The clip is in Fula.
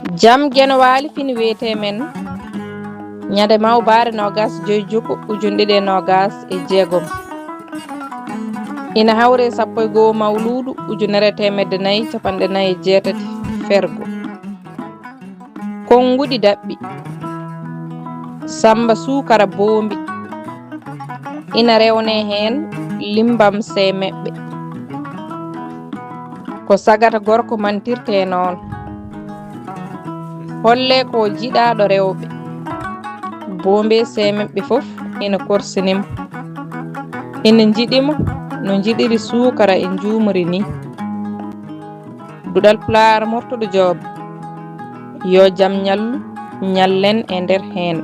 jam geno waali fini wiyete men ñande mawbare nogas joyi jokku ujunɗe ɗe nogas e jeegom ina hawre 11 mawludu ujunere temedde nayyi capanɗe nayyi e jeetati fergo konguɗi daɓɓi samba sukara boombi ina rewne hen limbam semeɓɓe ko sagata gorko mantirte noon holle ko jiɗaɗo rewɓe boombe semeɓɓe fof ina korsinimo ina jiɗimo no jiɗiri sukara e jumri ni duɗal pulaar mortuɗo joob yo jam ñallu ñallen e nder hen